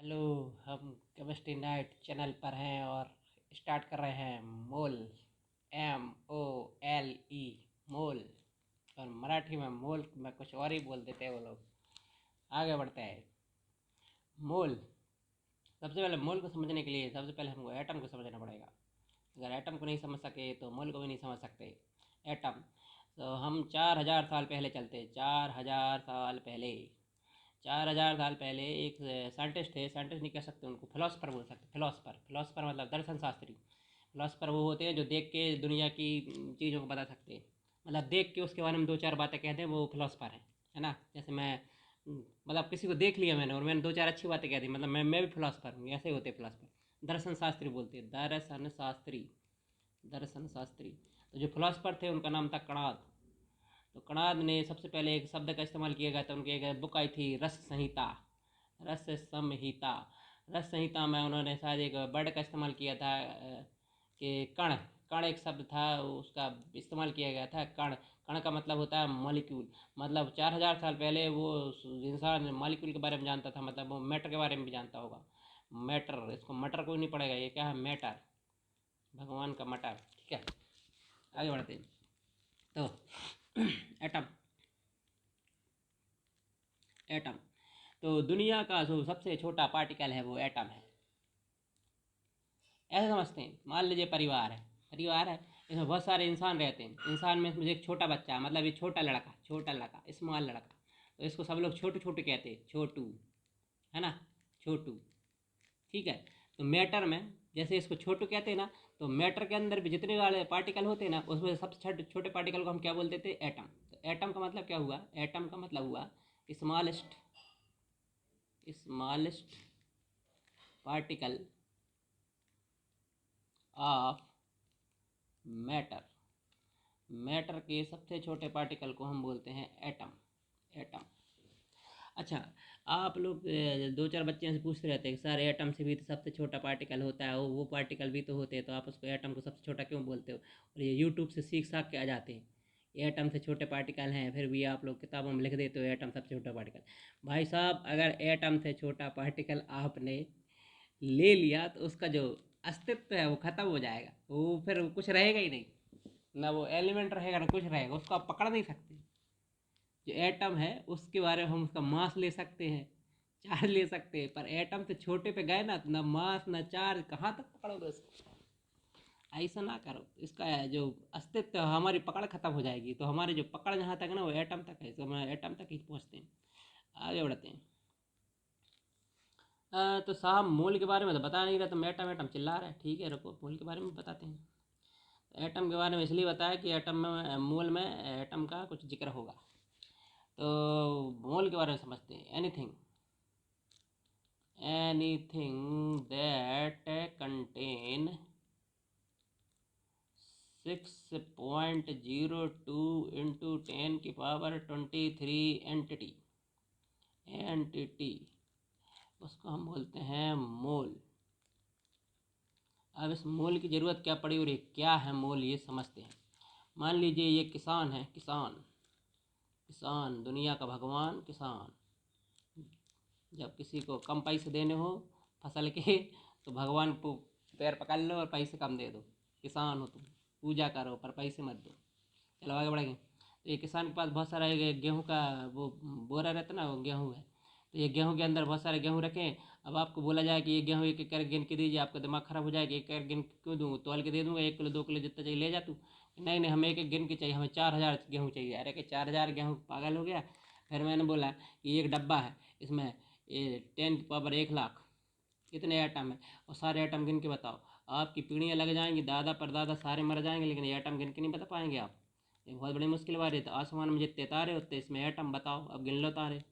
Hello. हम chemistry night channel पर हैं और स्टार्ट कर रहे हैं मोल। MOLE मोल। और मराठी में मोल में कुछ और ही बोल देते हैं वो लोग। आगे बढ़ते हैं। मोल। सबसे पहले मोल को समझने के लिए सबसे पहले हमको एटम को समझना पड़ेगा। अगर एटम को नहीं समझ सके तो मोल को भी नहीं समझ सकते। एटम। तो हम 4000 साल पहले चलते, 4000 साल पहले। 4000 साल पहले एक साइंटिस्ट थे, साइंटिस्ट नहीं कह सकते उनको, फिलोसफर बोल सकते। फिलोसफर, फिलोसफर मतलब दर्शन शास्त्री। फिलोसफर वो होते हैं जो देख के दुनिया की चीज़ों को बता सकते हैं। मतलब देख के उसके बारे में दो चार बातें कहते हैं, वो फिलोसफर है ना। जैसे मैं मतलब किसी को देख लिया मैंने और मैंने दो चार अच्छी बातें कह दी, मतलब मैं भी फिलोसफर हूँ। ऐसे ही होते हैं फिलोसफर। दर्शन शास्त्री बोलते हैं, दर्शन शास्त्री। दर्शन शास्त्री। तो जो फिलोसफर थे उनका नाम था कणाद। तो कणाद ने सबसे पहले एक शब्द का इस्तेमाल किया गया था, उनकी एक बुक आई थी रस संहिता। रस संहिता। रस संहिता में उन्होंने शायद एक वर्ड का इस्तेमाल किया था कि कण। कण एक शब्द था, उसका इस्तेमाल किया गया था, कण। कण का मतलब होता है मॉलिक्यूल। मतलब 4000 साल पहले वो इंसान मॉलिक्यूल के बारे में जानता था, मतलब वो मैटर के बारे में भी जानता होगा। मैटर, इसको मटर कोई नहीं पड़ेगा, ये क्या है, मैटर। भगवान का मटर। ठीक है, आगे बढ़ते हैं। तो एटम। एटम। तो दुनिया का जो सबसे छोटा पार्टिकल है वो एटम है। ऐसे समझते हैं। मान लीजिए परिवार है। परिवार है, इसमें बहुत सारे इंसान रहते हैं। इंसान में मुझे एक छोटा बच्चा है, मतलब ये छोटा लड़का, छोटा लड़का, स्मॉल लड़का। तो इसको सब लोग छोटू छोटू कहते हैं, छोटू, है ना, छोटू। ठीक है। तो मैटर में जैसे इसको छोटू कहते हैं ना, तो मैटर के अंदर भी जितने वाले पार्टिकल होते हैं ना, उसमें सबसे छोटे छोटे पार्टिकल को हम क्या बोलते थे, एटम। तो एटम का मतलब क्या हुआ, एटम का मतलब हुआ smallest, smallest particle of matter. Matter के सबसे छोटे पार्टिकल को हम बोलते हैं एटम। एटम। अच्छा। आप लोग दो चार बच्चे से पूछते रहते हैं सर एटम से भी तो सबसे छोटा पार्टिकल होता है, वो पार्टिकल भी तो होते हैं, तो आप उसको एटम को सबसे छोटा क्यों बोलते हो। और ये यूट्यूब से सीख साख के आ जाते हैं। एटम से छोटे पार्टिकल हैं, फिर भी आप लोग किताबों में लिख देते हो एटम सबसे छोटा पार्टिकल। भाई साहब, अगर एटम से छोटा पार्टिकल आपने ले लिया तो उसका जो अस्तित्व है वो खत्म हो जाएगा, वो फिर कुछ रहेगा ही नहीं। ना वो एलिमेंट रहेगा ना कुछ रहेगा, उसको आप पकड़ नहीं सकते। जो एटम है उसके बारे में हम उसका मास ले सकते हैं, चार्ज ले सकते हैं, पर एटम से छोटे पे गए ना, तो ना मास ना चार्ज, कहाँ तक पकड़ोगे उसको। ऐसा ना करो, इसका जो अस्तित्व है, हमारी पकड़ खत्म हो जाएगी। तो हमारी जो पकड़ जहाँ तक है ना वो एटम तक है, तो हम एटम तक ही पहुँचते हैं। आगे बढ़ते हैं। तो साहब मोल के बारे में तो बता नहीं रहा, तो एटम एटम चिल्ला रहा है। ठीक है, रुको, मोल के बारे में बताते हैं। एटम के बारे में इसलिए बताया कि एटम में, मोल में एटम का कुछ जिक्र होगा। तो मोल के बारे में समझते हैं। Anything, anything that contain 6.02 into 10⁻23 entity, entity, उसको हम बोलते हैं मोल। अब इस मोल की ज़रूरत क्या पड़ी और ये क्या है मोल, ये समझते हैं। मान लीजिए ये किसान है, किसान। किसान, दुनिया का भगवान किसान। जब किसी को कम पैसे देने हो फसल के, तो भगवान को पैर पकड़ लो और पैसे कम दे दो। किसान हो तुम, पूजा करो पर पैसे मत दो। चलो आगे बढ़ेंगे। तो ये किसान के पास बहुत सारा गेहूँ का वो बोरा रहता है ना, वो गेहूँ है। तो ये गेहूँ के अंदर बहुत सारे गेहूँ रखें। अब आपको बोला जाए कि ये गेहूँ एक एक करके गिन के दीजिए, आपका दिमाग खराब हो जाएगा। एक एक गिन के क्यों दूँ, तोल के दे दूँगा, 1 किलो 2 किलो जितना चाहिए ले जा तू। नहीं नहीं, हमें एक एक गिन के चाहिए, हमें 4000 गेहूँ चाहिए। अरे कि 4000 गेहूँ, पागल हो गया। फिर मैंने बोला कि एक डब्बा है, इसमें ये 10⁻1 लाख कितने आइटम है, और सारे आइटम गिन के बताओ। आपकी पीढ़ियाँ लग जाएंगी, दादा परदादा सारे मर जाएंगे, लेकिन ये आइटम गिन के नहीं बता पाएंगे आप। ये बहुत बड़ी मुश्किल बात है। तो आसमान में जितने तारे होते हैं, इसमें आइटम बताओ, अब गिन लो तारे।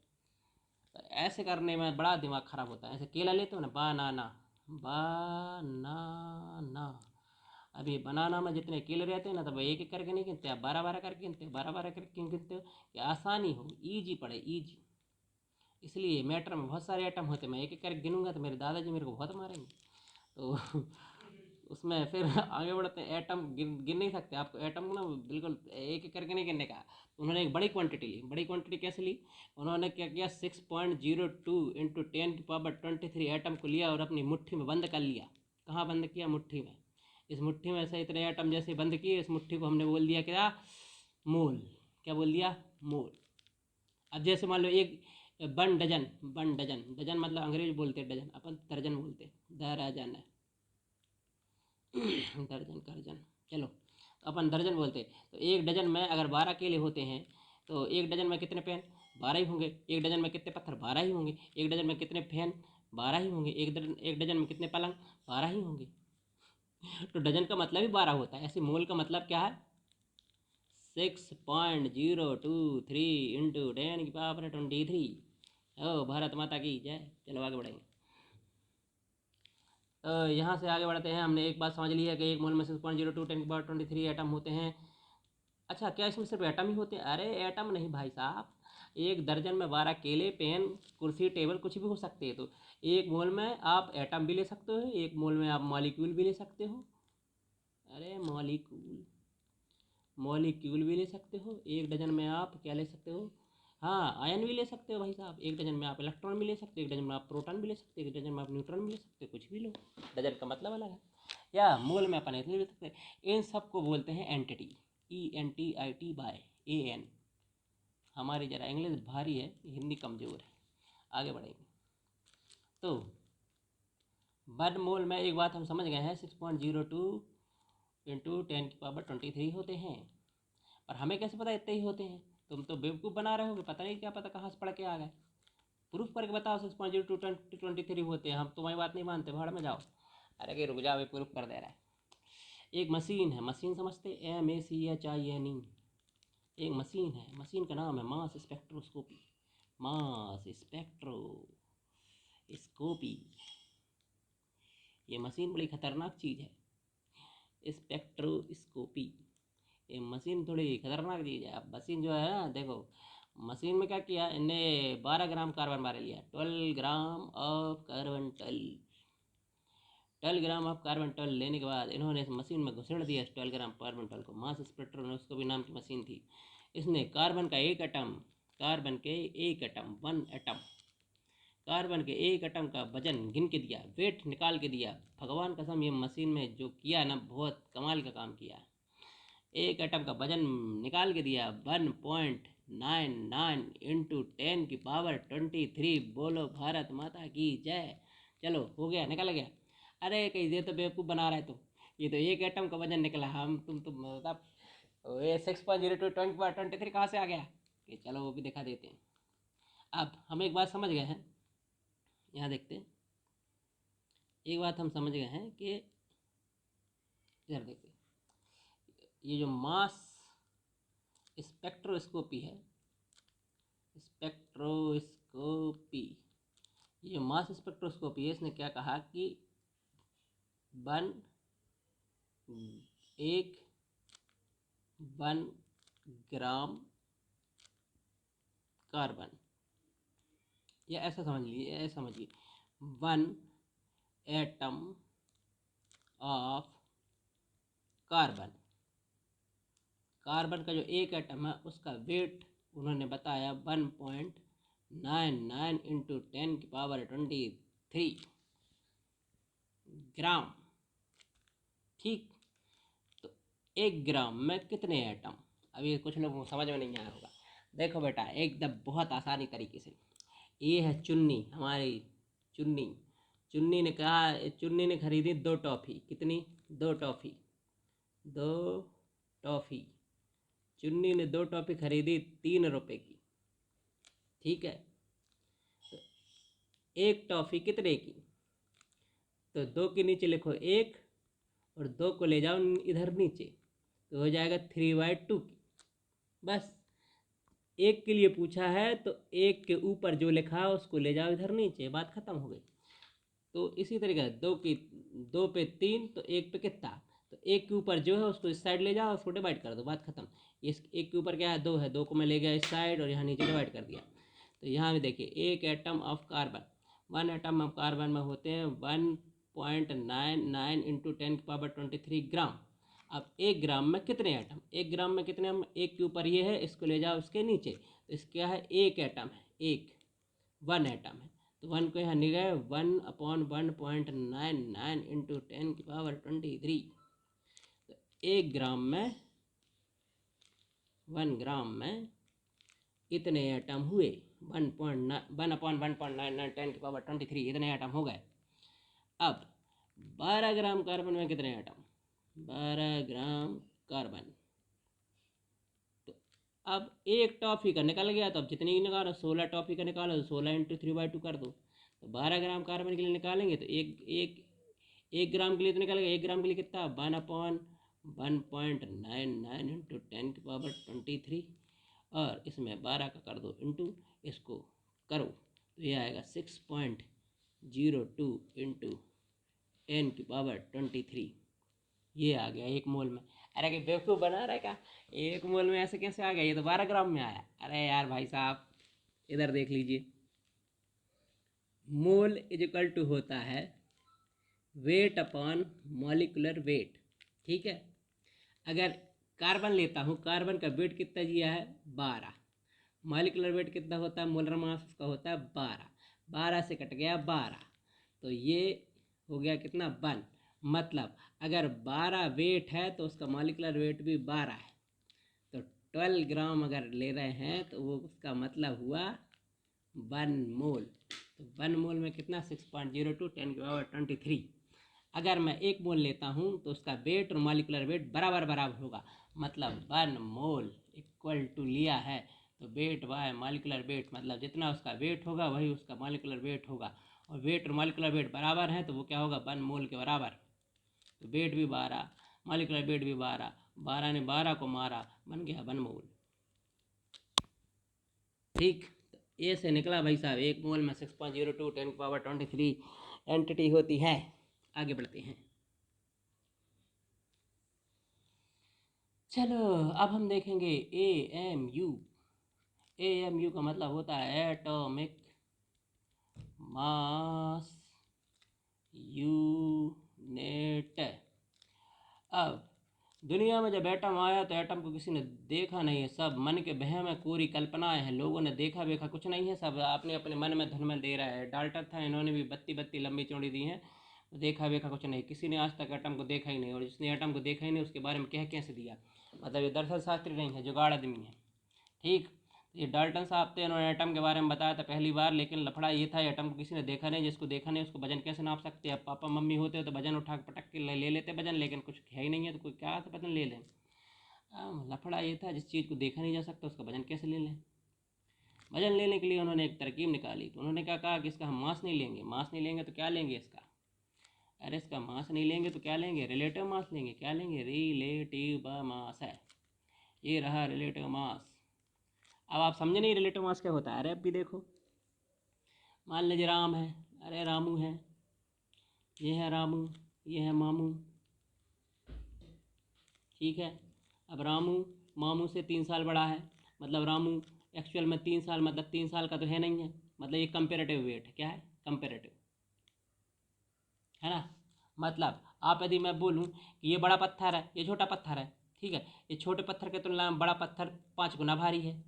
तो ऐसे करने में बड़ा दिमाग खराब होता है। ऐसे केला लेते हो ना, बनाना, बनाना। अभी बनाना में जितने केले रहते हैं ना, तब एक एक करके नहीं गिनते, आप 12 12 करके गिनते हो। 12 12 करके क्यों गिनते हो, कि आसानी हो, ईजी पड़े, ईजी। इसलिए मैटर में बहुत सारे आइटम होते हैं, मैं एक एक करके गिनूंगा तो मेरे दादाजी मेरे को बहुत मारेंगे। तो उसमें फिर आगे बढ़ते हैं। एटम गिन नहीं सकते, आपको एटम ना बिल्कुल एक एक करके नहीं गिनने का। उन्होंने एक बड़ी क्वांटिटी ली। बड़ी क्वांटिटी कैसे ली? उन्होंने क्या किया, 6.02 इंटू 10⁻23 एटम को लिया और अपनी मुट्ठी में बंद कर लिया। कहाँ बंद किया? मुट्ठी में। इस मुट्ठी में से इतने एटम जैसे बंद किए, इस मुट्ठी को हमने बोल दिया क्या? मोल। क्या बोल दिया? मोल। अब जैसे मान लो एक 1 डजन, 1 डजन, डजन मतलब अंग्रेज बोलते डजन, अपन दर्जन बोलते, दर्जन है। दर्जन कर्जन, चलो अपन दर्जन बोलते। तो 1 डजन में अगर 12 केले होते हैं तो 1 डजन में कितने पेन? 12 ही होंगे। 1 डजन में कितने पत्थर? 12 ही होंगे। 1 डजन में कितने फैन? 12 ही होंगे। एक डजन में कितने पलंग? 12 ही होंगे। तो डजन का मतलब ही 12 होता है। ऐसे मोल का मतलब क्या है? 6.023 इंटू 10⁻23। ओ भारत माता की जय। चलो आगे बढ़ेंगे। यहाँ से आगे बढ़ते हैं। हमने एक बात समझ ली है कि एक मोल में 6.02 10⁻23 एटम होते हैं। अच्छा, क्या इसमें सिर्फ एटम ही होते हैं? अरे एटम नहीं भाई साहब, 1 दर्जन में 12 केले, पेन, कुर्सी, टेबल कुछ भी हो सकते हैं। तो एक मोल में आप एटम भी ले सकते हो, एक मोल में आप मॉलिक्यूल भी ले सकते हो। अरे मॉलिक्यूल, मॉलिक्यूल भी ले सकते हो। 1 डजन में आप क्या ले सकते हो? हाँ, आयन भी ले सकते हो भाई साहब। 1 डजन में आप इलेक्ट्रॉन भी ले सकते हो, 1 डजन में आप प्रोटॉन भी ले सकते हो, 1 डजन में आप न्यूट्रॉन भी ले सकते हो। कुछ भी लो, डजन का मतलब अलग है। या मोल में अपन इतने ले सकते हैं। इन सब को बोलते हैं एंटिटी। ENTITY/AN। हमारी जरा इंग्लिश भारी है, हिंदी कमज़ोर है। आगे बढ़ेंगे। तो 1 मोल में एक बात हम समझ गए हैं, 6.02 इंटू 10⁻23 होते हैं। और हमें कैसे पता इतने ही होते हैं? तुम तो बेवकूफ़ बना रहे हो, पता नहीं क्या पता कहाँ से पढ़ के आ गए। प्रूफ करके बताओ 6.02 होते हैं। हम तुम्हारी बात नहीं मानते, भाड़ में जाओ। अरे कि रुक जाओ, अभी प्रूफ कर दे रहा है। एक मशीन है, मशीन समझते? MACHINE। एक मशीन है, मशीन का नाम है मास स्पेक्ट्रोस्कोपी। Mass spectroscopy. ये मशीन बड़ी खतरनाक चीज़ है, स्पेक्ट्रोस्कोपी। ये मशीन थोड़ी खतरनाक चीज़ है। अब मशीन जो है ना, देखो मशीन में क्या किया इनने, 12 ग्राम कार्बन मार लिया, 12 ग्राम ऑफ कार्बन टल। 12 ग्राम ऑफ कार्बन टल लेने के बाद इन्होंने इस मशीन में घुसेड़ दिया इस 12 ग्राम कार्बन टल को। मास स्पेक्ट्रोस्कोपी नाम की मशीन थी। इसने कार्बन का एक एटम, कार्बन के एक एटम, 1 एटम, कार्बन के एक एटम का वजन गिन के दिया, वेट निकाल के दिया। भगवान कसम, ये मशीन में जो किया ना, बहुत कमाल का काम किया। एक एटम का वजन निकाल के दिया, 1.99 इंटू 10⁻23। बोलो भारत माता की जय। चलो हो गया, निकल गया। अरे कहीं ये तो बेवकूफ़ बना रहे तुम, ये तो एक एटम का वजन निकला। हम तुम मतलब ये 6.02 10⁻23 कहाँ से आ गया? कि चलो वो भी दिखा देते हैं। अब हम एक बात समझ गए हैं, यहाँ देखते हैं। एक बात हम समझ गए हैं कि इधर देखते, ये जो मास स्पेक्ट्रोस्कोपी है, स्पेक्ट्रोस्कोपी, ये मास स्पेक्ट्रोस्कोपी है, इसने क्या कहा कि 1 ग्राम कार्बन, या ऐसा समझ लीजिए, ऐसा समझिए, 1 एटम ऑफ कार्बन, कार्बन का जो एक एटम है उसका वेट उन्होंने बताया 1.99 इंटू 10⁻23 ग्राम। ठीक, तो 1 ग्राम में कितने एटम? अभी कुछ लोगों को समझ में नहीं आया होगा। देखो बेटा, एकदम बहुत आसानी तरीके से, ये है चुन्नी, हमारी चुन्नी। चुन्नी ने कहा, चुन्नी ने खरीदी 2 टॉफ़ी। कितनी? 2 टॉफ़ी, 2 टॉफ़ी। चुन्नी ने 2 टॉफ़ी खरीदी 3 रुपए की। ठीक है, तो एक टॉफ़ी कितने की? तो 2 के नीचे लिखो 1 और 2 को ले जाओ इधर नीचे, तो हो जाएगा 3/2 की। बस एक के लिए पूछा है तो एक के ऊपर जो लिखा है उसको ले जाओ इधर नीचे, बात खत्म हो गई। तो इसी तरीके से 2 पे 3 तो 1 पे कितना? तो एक के ऊपर जो है उसको इस साइड ले जाओ, उसको डिवाइड कर दो, बात खत्म। इस एक के ऊपर क्या है? 2 है, 2 को मैं ले गया इस साइड और यहाँ नीचे डिवाइड कर दिया। तो यहाँ भी देखिए, एक atom of carbon, 1 atom of carbon में होते हैं 0.99 इंटू 10⁻23 ग्राम। अब 1 ग्राम में कितने एटम, 1 ग्राम में कितने एटम, एक के ऊपर ये है, इसको ले जाओ उसके नीचे, तो इसका है एक एटम है, एक 1 एटम है, तो 1 को यहाँ निगाह 1/1.99 इंटू 10⁻23। तो 1 ग्राम में 1 ग्राम में इतने एटम हुए, 1/1.99 10⁻23 इतने एटम हो गए। अब 12 ग्राम कार्बन में कितने एटम, 12 ग्राम कार्बन। तो अब एक टॉफी का निकल गया, तो अब जितनी निकालो 16 टॉफी का निकालो, तो 16 इंटू 3/2 कर दो। तो 12 ग्राम कार्बन के लिए निकालेंगे तो एक ग्राम के लिए तो निकलेगा, 1 ग्राम के लिए कितना 1/1.99 इंटू 10⁻23, और इसमें 12 का कर दो इंटू, इसको करो तो ये आएगा 6.02 इंटू 10⁻23। ये आ गया 1 मोल में। अरे कि बेवकूफ़ बना रहा है क्या, 1 मोल में ऐसे कैसे आ गया, ये तो 12 ग्राम में आया। अरे यार भाई साहब इधर देख लीजिए, मोल इज इक्वल टू होता है वेट अपॉन मॉलिकुलर वेट। ठीक है, अगर कार्बन लेता हूँ, कार्बन का वेट कितना दिया है 12, मॉलिकुलर वेट कितना होता है, मोलर मास उसका होता है 12, 12 से कट गया 12, तो ये हो गया कितना 1। मतलब अगर 12 वेट है तो उसका मॉलिकुलर वेट भी 12 है, तो 12 ग्राम अगर ले रहे हैं तो वो उसका मतलब हुआ 1 मोल। तो 1 मोल में कितना 6.02 10⁻23। अगर मैं 1 मोल लेता हूँ तो उसका वेट और मॉलिकुलर वेट बराबर बराबर होगा, मतलब 1 मोल इक्वल टू लिया है तो वेट बाय मॉलिकुलर वेट, मतलब जितना उसका वेट होगा वही उसका मॉलिकुलर वेट होगा, और वेट और मॉलिकुलर वेट बराबर हैं तो वो क्या होगा 1 मोल के बराबर। तो वेट भी 12, मॉलिकुलर वेट भी 12, 12 ने 12 को मारा, बन गया 1 मोल। ठीक, तो ए से निकला भाई साहब 1 मोल में 6.02 10⁻23 एंटिटी होती है। आगे बढ़ते हैं। चलो अब हम देखेंगे AMU। AMU का मतलब होता है एटॉमिक मास यूनिट। अब दुनिया में जब एटम आया तो एटम को किसी ने देखा नहीं है, सब मन के बहम है, कोरी कल्पनाएं हैं, लोगों ने देखा वेखा कुछ नहीं है, सब अपने अपने मन में धुन में दे रहा है। डाल्टन था, इन्होंने भी बत्ती बत्ती लंबी चौड़ी दी हैं, देखा वेखा कुछ नहीं, किसी ने आज तक एटम को देखा ही नहीं, और जिसने एटम को देखा ही नहीं उसके बारे में कह कैसे दिया, मतलब ये दरअसल शास्त्री नहीं है, जुगाड़ आदमी है। ठीक, ये डाल्टन साहब थे, इन्होंने एटम के बारे में बताया था पहली बार, लेकिन लफड़ा ये था एटम को किसी ने देखा नहीं, जिसको देखा नहीं उसको वजन कैसे नाप सकते। अब पापा मम्मी होते तो वजन उठा पटक के ले लेते वजन, लेकिन कुछ है ही नहीं है तो कोई क्या से वजन ले लें। लफड़ा ये था जिस चीज़ को देखा नहीं जा सकता उसका वजन कैसे ले लें। वजन लेने के लिए उन्होंने एक तरकीब निकाली, तो उन्होंने क्या कहा कि इसका हम मास नहीं लेंगे, मास नहीं लेंगे तो क्या लेंगे इसका, अरे इसका मास नहीं लेंगे तो क्या लेंगे, रिलेटिव मास लेंगे। क्या लेंगे, रिलेटिव मास है, ये रहा रिलेटिव मास। अब आप समझे नहीं रिलेटिव मास क्या होता है। अरे अब भी देखो, मान लीजिए राम है, अरे रामू है, ये है रामू, ये है मामू। ठीक है, अब रामू मामू से 3 साल बड़ा है, मतलब रामू एक्चुअल में 3 साल, मतलब 3 साल का तो है नहीं है, मतलब ये कंपेरेटिव वेट है। क्या है, कंपेरेटिव है ना। मतलब आप यदि मैं बोलूँ कि ये बड़ा पत्थर है, ये छोटा पत्थर है, ठीक है, ये छोटे पत्थर के तुलना में बड़ा पत्थर 5 गुना भारी है।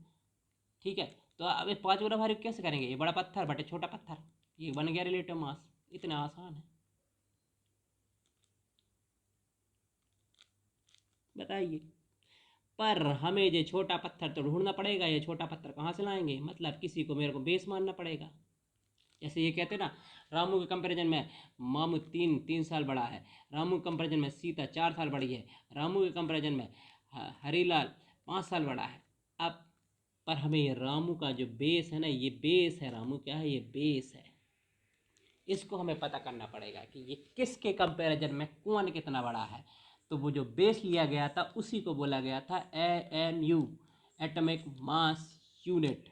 ठीक है, तो अब ये 5 गुना भारी कैसे करेंगे, ये बड़ा पत्थर बटे छोटा पत्थर, ये बन गया रिलेटिव मास। इतना आसान है, बताइए। पर हमें ये छोटा पत्थर तो ढूंढना पड़ेगा, ये छोटा पत्थर कहाँ से लाएंगे, मतलब किसी को मेरे को बेस मानना पड़ेगा। जैसे ये कहते हैं ना, रामू के कंपैरिजन में मामू तीन साल बड़ा है, रामू के कंपैरिजन में सीता 4 साल बड़ी है, रामू के कंपैरिजन में हरीलाल 5 साल बड़ा है। अब पर हमें ये रामू का जो बेस है ना, ये बेस है, रामू क्या है, ये बेस है, इसको हमें पता करना पड़ेगा कि ये किसके कंपैरिजन में कौन कितना बड़ा है। तो वो जो बेस लिया गया था उसी को बोला गया था AMU, एटॉमिक मास यूनिट।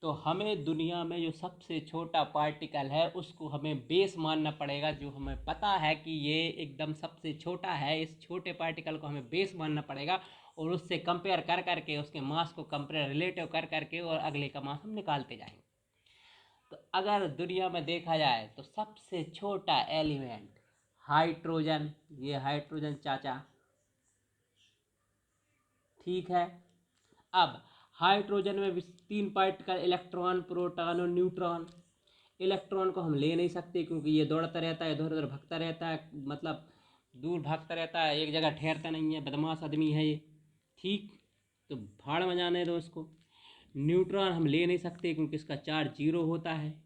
तो हमें दुनिया में जो सबसे छोटा पार्टिकल है उसको हमें बेस मानना पड़ेगा, जो हमें पता है कि ये एकदम सबसे छोटा है, इस छोटे पार्टिकल को हमें बेस मानना पड़ेगा, और उससे कंपेयर कर करके उसके मास को कंपेयर रिलेटिव कर करके और अगले का मास हम निकालते जाएंगे। तो अगर दुनिया में देखा जाए तो सबसे छोटा एलिमेंट हाइड्रोजन, ये हाइड्रोजन चाचा, ठीक है। अब हाइड्रोजन में भी 3 पार्टिकल, इलेक्ट्रॉन, प्रोटॉन और न्यूट्रॉन। इलेक्ट्रॉन को हम ले नहीं सकते क्योंकि ये दौड़ता रहता है, इधर उधर भगता रहता है, मतलब दूर भागता रहता है, एक जगह ठहरता नहीं है, बदमाश आदमी है ये, ठीक। तो भाड़ में जाने दो इसको। न्यूट्रॉन हम ले नहीं सकते क्योंकि इसका चार्ज 0 होता है।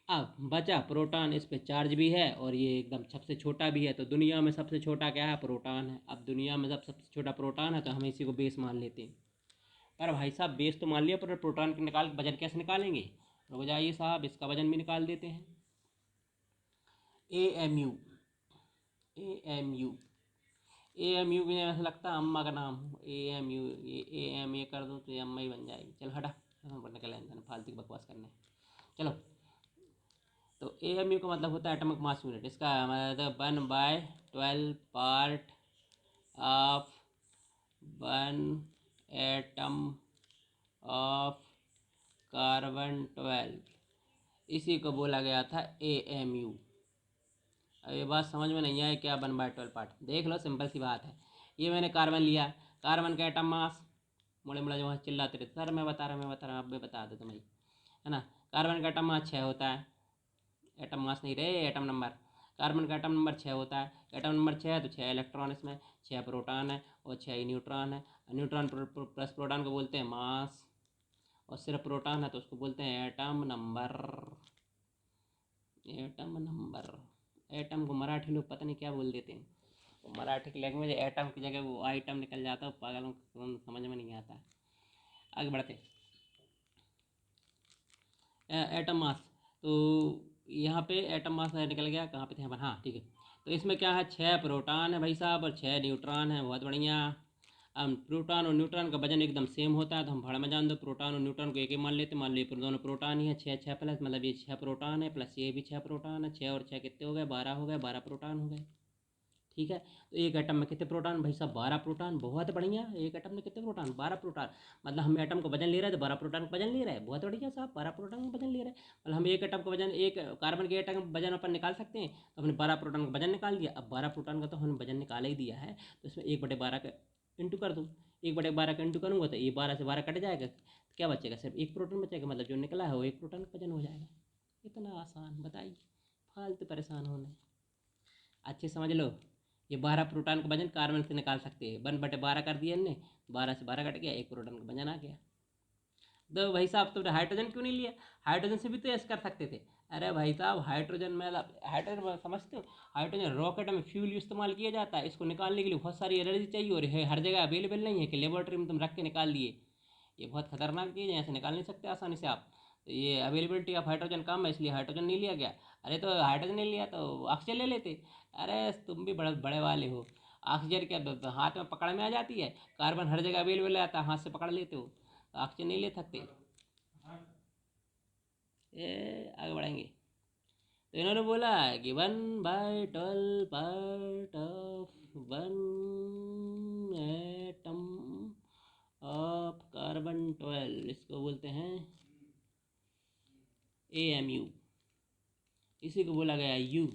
अब बचा प्रोटॉन, इस पे चार्ज भी है और ये एकदम सबसे छोटा भी है। तो दुनिया में सबसे छोटा क्या है? प्रोटॉन है। अब दुनिया में जब सबसे छोटा प्रोटॉन है तो हम इसी को बेस मान लेते हैं। पर भाई साहब बेस तो मान लिया, पर प्रोटॉन के निकाल वजन कैसे निकालेंगे? रुक जाइए साहब, इसका वजन भी निकाल देते हैं। AMU, AMU, AMU भी ऐसा लगता है अम्मा का नाम हो। AMU, ये AM कर दो तो ये अम्मा ही बन जाएगी। चल हटा, निकल फालतू की बकवास करने। चलो, तो AMU का मतलब होता है एटॉमिक मास यूनिट। इसका मतलब 1/12 part of 1 atom of carbon 12, इसी को बोला गया था AMU। अब ये बात समझ में नहीं आए क्या 1/12 पार्ट? देख लो, सिंपल सी बात है। ये मैंने कार्बन लिया, कार्बन का एटम मास, मुड़े मुड़े जो वहाँ चिल्लाते रहते सर मैं बता रहा हूँ, अब मैं बता दो तुम्हें, है ना। कार्बन का एटम मास 6 होता है, एटम मास नहीं रे, एटम नंबर। कार्बन का एटम नंबर 6 होता है। एटम नंबर 6 है तो 6 इलेक्ट्रॉन इसमें, 6 प्रोटॉन है और 6 ही न्यूट्रॉन है। न्यूट्रॉन प्लस प्रोटॉन को बोलते हैं मास, और सिर्फ प्रोटॉन है तो उसको बोलते हैं atom number. Atom number, atom को मराठी लोग पता नहीं क्या बोल देते हैं, वो मराठी की लैंग्वेज एटम की जगह वो आइटम निकल जाता है, पागलों को समझ में नहीं आता। आगे बढ़ते, एटम मास। तो यहाँ पे एटम मास निकल गया, कहाँ पे थे हम? हाँ ठीक है। तो इसमें क्या है? 6 प्रोटॉन है भाई साहब और 6 न्यूट्रॉन है। बहुत बढ़िया। अब प्रोटॉन और न्यूट्रॉन का वजन एकदम सेम होता है तो हम भाड़ में जान दो, प्रोटॉन और न्यूट्रॉन को एक ही मान लेते। मान लीजिए दोनों प्रोटॉन ही है, 6 6 प्लस, मतलब ये 6 प्रोटॉन है प्लस ये भी 6 प्रोटॉन है। 6 और 6 कितने हो गए? 12 हो गए, 12 प्रोटॉन हो गए, ठीक है। तो एक एटम में कितने प्रोटॉन भाई साहब? 12 प्रोटॉन। बहुत बढ़िया। एक एटम में कितने प्रोटॉन? 12 प्रोटॉन। मतलब हम एटम का वजन ले रहे हैं तो 12 प्रोटॉन का वजन ले रहे हैं। बहुत बढ़िया साहब, 12 प्रोटॉन का वजन ले रहे हैं। मतलब हम एक एटम का वजन, एक कार्बन के एटम का वजन अपन निकाल सकते हैं, तो हमने 12 प्रोटॉन का वजन निकाल दिया। अब 12 प्रोटॉन का तो हमने वजन निकाल ही दिया है, तो इसमें 1/12 का इंटू कर दूँ। 1/12 का इंटू करूँगा तो ये 12 से 12 कट जाएगा, तो क्या बचेगा? सिर्फ एक प्रोटॉन बचेगा, मतलब जो निकला है वो एक प्रोटॉन का वजन हो जाएगा। इतना आसान, बताइए, फालतू परेशान होने। अच्छे समझ लो, ये 12 प्रोटॉन का वजन कार्बन से निकाल सकते हैं। 1/12 कर दिया इनने, 12 से 12 कट गया, एक प्रोटॉन का वजन आ गया। तो भाई साहब तुमने हाइड्रोजन क्यों नहीं लिया? हाइड्रोजन से भी तो ऐसे कर सकते थे। अरे भाई साहब, हाइड्रोजन में, हाइड्रोजन समझते हो? हाइड्रोजन रॉकेट में फ्यूल इस्तेमाल किया जाता है। इसको निकालने के लिए बहुत सारी एनर्जी चाहिए और ये हर जगह अवेलेबल नहीं है कि लेबोरेटरी में तुम रख के निकाल लिए। ये बहुत खतरनाक चीज़ है, ऐसे निकाल नहीं सकते आसानी से आप। तो ये अवेलेबिलिटी ऑफ हाइड्रोजन कम है, इसलिए हाइड्रोजन नहीं लिया गया। अरे तो हाइड्रोजन नहीं लिया तो ऑक्सीजन ले लेते। अरे तुम भी बड़े बड़े वाले हो। ऑक्सीजन क्या हाथ में पकड़ में आ जाती है? कार्बन हर जगह अवेलेबल आता है, हाथ से पकड़ लेते हो, तो ऑक्सीजन नहीं ले सकते। ये आगे बढ़ेंगे। तो इन्होंने बोला कि 1/12 part of 1 atom of carbon 12, इसको बोलते हैं AMU। इसी को बोला गया U।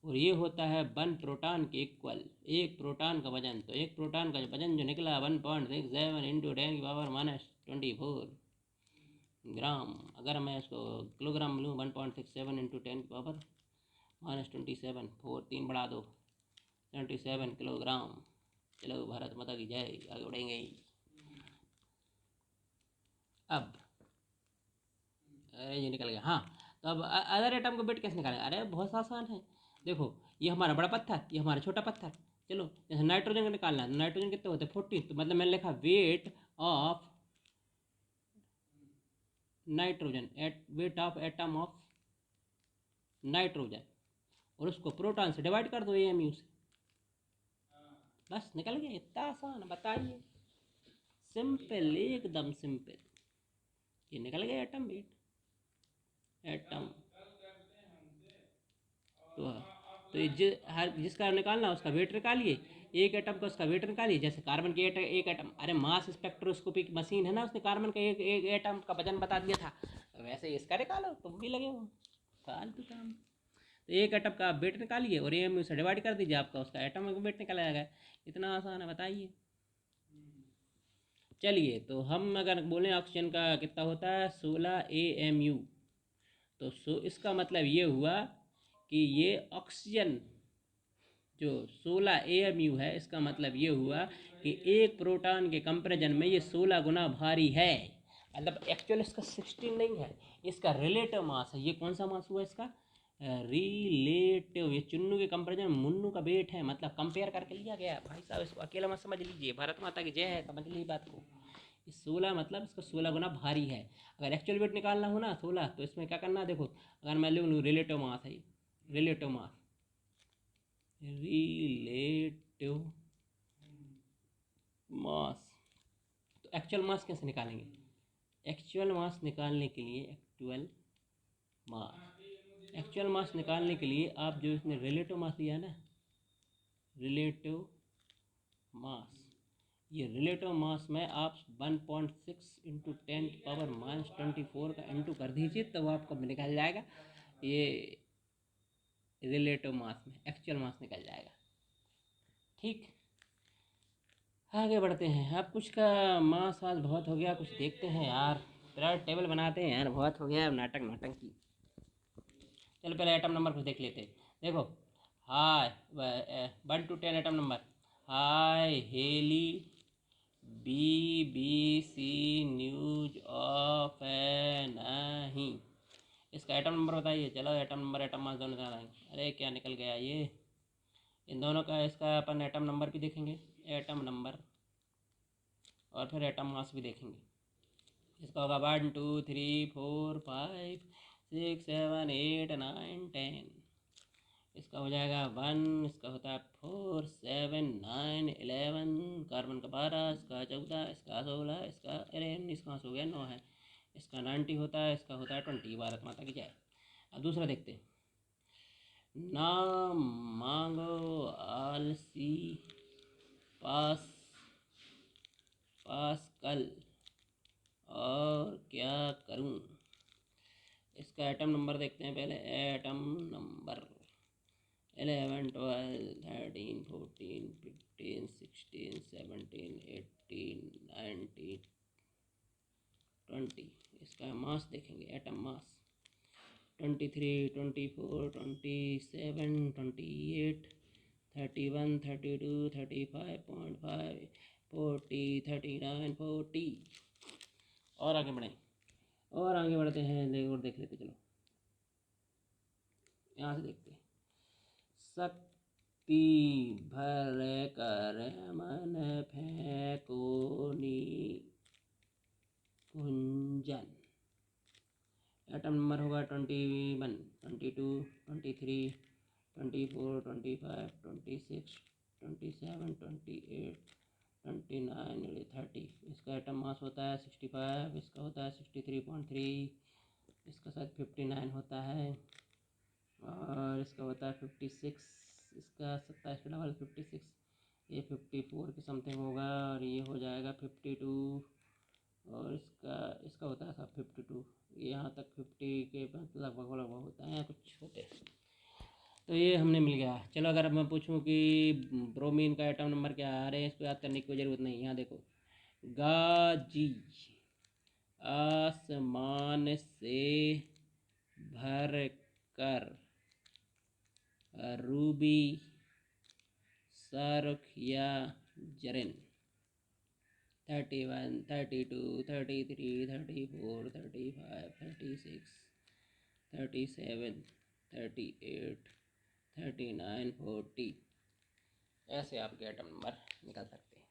और ये होता है 1 प्रोटॉन के इक्वल, एक प्रोटॉन का वजन। तो एक प्रोटॉन का वजन जो निकला 1.67 इंटू 10⁻24 ग्राम। अगर मैं इसको किलोग्राम लूँ, 1.67 इंटू 10⁻27, 4 3 बढ़ा दो, 77 किलोग्राम। चलो भारत माता की जय, आगे बढ़ेंगे। अब अरे ये निकल गया, हाँ। तो अब अदर एटम को वेट कैसे निकालें? अरे बहुत आसान है। देखो, ये हमारा बड़ा पत्थर, ये हमारा छोटा पत्थर। चलो, जैसे नाइट्रोजन का निकालना है, नाइट्रोजन कितने होते हैं? 14। तो मतलब मैंने लिखा weight of nitrogen, weight of atom of nitrogen, और उसको प्रोटॉन से डिवाइड कर दो AMU से, बस निकल गया। इतना आसान, बताइए। सिंपल, एकदम सिंपल। ये निकल गया एटम वेट, एटम। तो तो हर जिसका निकालना उसका वेट निकालिए, एक एटम का उसका वेट निकालिए। जैसे कार्बन के एक एटम, अरे मास स्पेक्ट्रोस्कोपिक मशीन है ना, उसने कार्बन का एक एटम का वजन बता दिया था। वैसे इसका निकालो, तुम भी लगे हो फालतू काम। तो एक एटम का आप वेट निकालिए और एम से डिवाइड कर दीजिए, आपका उसका एटम का वेट निकल आएगा। इतना आसान है, बताइए। चलिए, तो हम अगर बोलें ऑक्सीजन का कितना होता है 16 AMU, तो इसका मतलब ये हुआ कि ये ऑक्सीजन जो 16 AMU है, इसका मतलब ये हुआ कि एक प्रोटॉन के कंपेरिजन में ये 16 गुना भारी है। मतलब एक्चुअल इसका 16 नहीं है, इसका रिलेटिव मास है। ये कौन सा मास हुआ इसका? रिलेटिव। ये चुन्नू के कंपेरिजन मुन्नू का वेट है, मतलब कंपेयर करके लिया गया। भाई साहब इसको अकेला मत समझ लीजिए, भारत माता की जय है, समझ लीजिए बात को। इस 16 मतलब इसका 16 गुना भारी है। अगर एक्चुअल वेट निकालना हो ना 16, तो इसमें क्या करना है, देखो अगर मैं लूँ रिलेटिव मास है, रिलेटिव मास, रिलेटिव मास, तो एक्चुअल मास कैसे निकालेंगे? एक्चुअल मास निकालने के लिए एक्चुअल मास निकालने के लिए आप जो इसने रिलेटिव मास लिया है ना, रिलेटिव मास, ये रिलेटिव मास में आप 1.6 इंटू 10⁻⁻24 का इंटू कर दीजिए, तो वो आपको निकल जाएगा। ये रिलेटिव मास में एक्चुअल मास निकल जाएगा। ठीक, आगे बढ़ते हैं। अब कुछ का मास आज बहुत हो गया, कुछ देखते हैं यार, पीरियड टेबल बनाते हैं यार, बहुत हो गया नाटक नाटक की। चलो पहले एटम नंबर कुछ देख लेते हैं। देखो, hi 1 to 10 atom number. Hi हेली, BBC न्यूज ऑफ नहीं। इसका एटम नंबर बताइए। चलो एटम नंबर एटम मास दोनों निकालेंगे। अरे क्या निकल गया ये, इन दोनों का इसका अपन एटम नंबर भी देखेंगे, एटम नंबर, और फिर एटम मास भी देखेंगे। इसका होगा 1 2 3 4 5 6 7 8 9 10। इसका हो जाएगा 1, इसका होता है 4 7 9 11, कार्बन का 12, इसका 14, इसका 16, इसका 19, कहाँ से हो गया 9 है। इसका 90 होता है, इसका होता है 20। भारत माता की जय। अब दूसरा देखते हैं। नाम मांगो आलसी पास पास्कल, और क्या करूं। इसका एटम नंबर देखते हैं पहले। Atom number 11 12 13 14 15 16 17 18 19 20। इसका मास देखेंगे, एटम मास 23 24 27 28 31 32 35.5 40 39 40। और आगे बढ़ें, और आगे बढ़ते हैं, और देख लेते चलो, यहाँ से देखते हैं। शक्ति भर कर मन फेंकोनी कुंजन। एटम नंबर होगा 21 22 23 24 25 26 27 28 29 30। इसका एटम मास होता है 65, इसका होता है 63.3, इसका शायद 59 होता है, और इसका होता है 56, इसका 27 पे डबल 56, ये 54 के समथिंग होगा, और ये हो जाएगा 52, और इसका इसका होता है सब 52, यहाँ तक 50 के लगभग लगभग होता है, कुछ होते हैं। तो ये हमने मिल गया। चलो अगर मैं पूछूं कि ब्रोमीन का एटम नंबर क्या है, अरे इस पर याद करने की कोई ज़रूरत नहीं। यहाँ देखो, गाजी आसमान से भर कर रूबी शाहरुख या जरिन। 31 32 33 34 35 36 37 38 39 40। ऐसे आपके एटम नंबर निकल सकते हैं।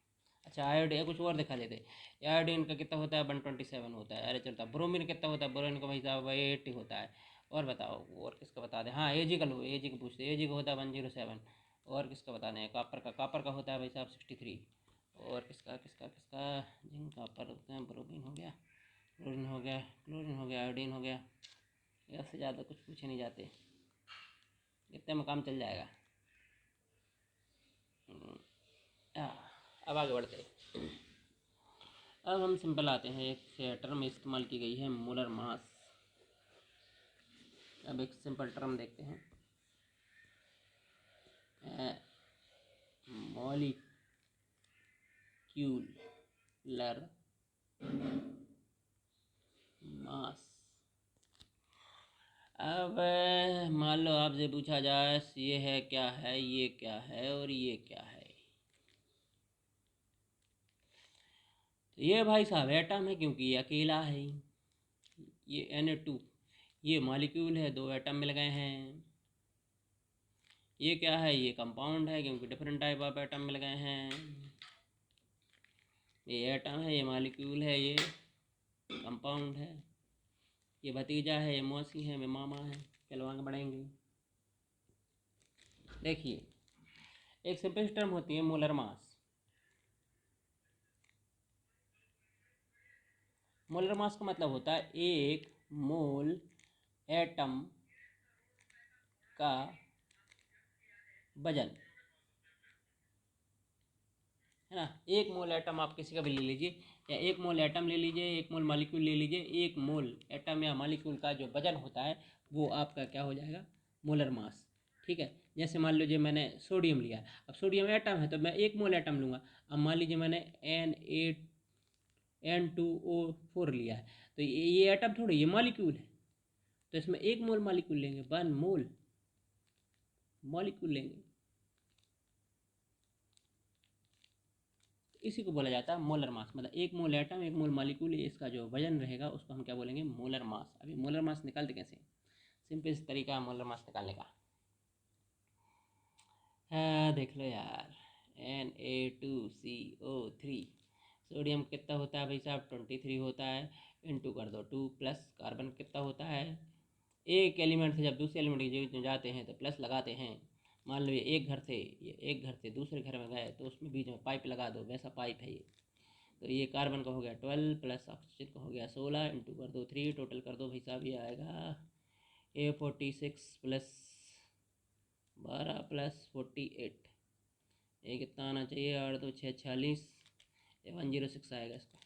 अच्छा, आयोडीन कुछ और दिखा देते। आयोडीन का कितना होता है 127 होता है। अरे चलता, ब्रोमीन कितना होता है, ब्रोमीन का भाई साहब 80 होता है। और बताओ, और किसका बता दें। हाँ, एजी का लो, एजी का पूछते, एजी का होता है 107। और किसका बता दें, कापर का होता है भाई साहब 63। और किसका किसका किसका जिंक कापर होते हैं, ब्रोमीन हो गया, क्लोरीन हो गया, क्लोरीन हो गया, आयोडीन हो गया। इससे ज़्यादा कुछ पूछे नहीं जाते, इतने में काम चल जाएगा। अब आगे बढ़ते हैं। अब हम सिंपल आते हैं, एक टर्म इस्तेमाल की गई है, मोलर मास। अब एक सिंपल टर्म देखते हैं, मॉलिक्यूलर मास। अब मान लो आपसे पूछा जाए ये है क्या है, ये क्या है और ये क्या है, तो ये भाई साहब एटम है क्योंकि ये अकेला है। ये Na2 ये मॉलिक्यूल है, 2 एटम मिल गए हैं। ये क्या है, ये कंपाउंड है क्योंकि डिफरेंट टाइप ऑफ एटम मिल गए हैं। ये एटम है, ये मॉलिक्यूल है, ये कंपाउंड है, ये भतीजा है, ये मौसी है, ये मामा है। चलो आगे बढ़ेंगे। देखिए एक सिंपल टर्म होती है मोलर मास। मोलर मास का मतलब होता है एक मोल एटम का वजन, है ना। एक मोल एटम आप किसी का भी ले लीजिए, या एक मोल एटम ले लीजिए, एक मोल मॉलिक्यूल ले लीजिए, एक मोल एटम या मॉलिक्यूल का जो वजन होता है वो आपका क्या हो जाएगा, मोलर मास। ठीक है, जैसे मान लीजिए मैंने सोडियम लिया, अब सोडियम एटम है तो मैं एक मोल एटम लूँगा। अब मान लीजिए मैंने N2O4 लिया है, तो ये एटम थोड़ी, ये मॉलिक्यूल है, तो इसमें एक मोल मॉलिक्यूल लेंगे, 1 मोल मॉलिक्यूल लेंगे। इसी को बोला जाता है मोलर मास, मतलब एक मोल एटम एक मोल मॉलिक्यूल, इसका जो वजन रहेगा उसको हम क्या बोलेंगे, मोलर मास। अभी मोलर मास निकालते कैसे, सिंपल तरीका है मोलर मास निकालने का। देख लो यार, Na2CO3, सोडियम कितना होता है भाई साहब, 23 होता है, इंटू कर दो 2, प्लस कार्बन कितना होता है, एक एलिमेंट से जब दूसरे एलिमेंट के जाते हैं तो प्लस लगाते हैं। मान लो ये एक घर से दूसरे घर में गए तो उसमें बीच में पाइप लगा दो, वैसा पाइप है ये। तो ये कार्बन का हो गया 12, प्लस ऑक्सीजन का हो गया 16, इंटू कर दो 3, टोटल कर दो भाई साहब, ये आएगा A46 प्लस 12 प्लस 48, ये कितना आना चाहिए, 8 2 6 46, 106 आएगा इसका।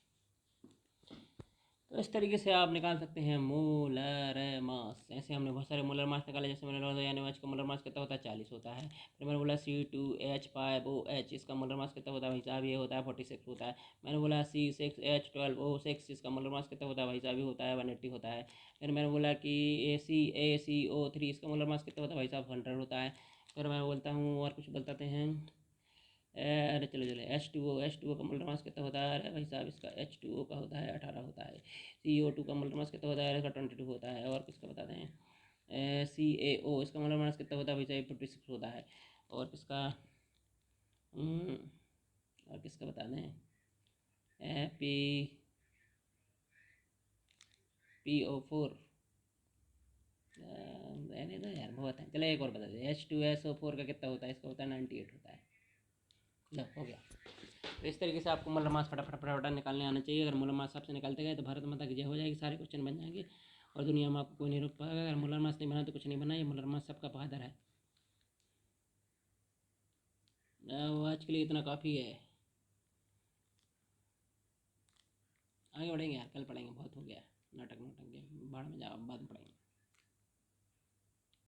तो इस तरीके से आप निकाल सकते हैं मोलर मास। ऐसे हमने बहुत सारे मोलर मास निकाले, जैसे मैंने बोला NaOH का मोलर मास कितना होता है, 40 होता है। फिर मैंने बोला C2H5OH, इसका मोलर मास कितना होता है भाई साहब, ये होता है 46 होता है। मैंने बोला C6H12O6, इसका मोलर मास कितना होता है भाई साहब, ये होता है 180 होता है। फिर मैंने बोला कि ACACO3, इसका मोलर मास कितना होता है भाई साहब, 100 होता है। फिर मैं बोलता हूँ और कुछ बताते हैं, अरे चलो चलो H2O का मोलर मास कितना होता है, अरे भाई साहब इसका H2O का होता है 18 होता है। CO2 का मोलर मास कितना होता है, इसका 22 होता है। और किसका बताते हैं, CaO, इसका मोलर मास कितना होता है भाई साहब, 46 होता है। और किसका और किसका बता दें, PO4, रहने दो यार बहुत है। चलो एक और बता दें, H2SO4 का कितना होता है, इसका होता है 98 होता है। लो हो गया। तो इस तरीके से आपको मोलर मास फटाफट फटाफट निकालने आना चाहिए। अगर मोलर मास आपसे निकालते गए तो भारत माता की जय हो जाएगी, सारे क्वेश्चन बन जाएंगे और दुनिया में आपको कोई नहीं रोक पाएगा। अगर मोलर मास नहीं बना तो कुछ नहीं बना, ये मोलर मास सबका बहादुर है। आज के लिए इतना काफ़ी है, आगे बढ़ेंगे यार, कल पढ़ेंगे, बहुत हो गया नाटक नोटक के, बाद में जाओ बाद में पढ़ेंगे।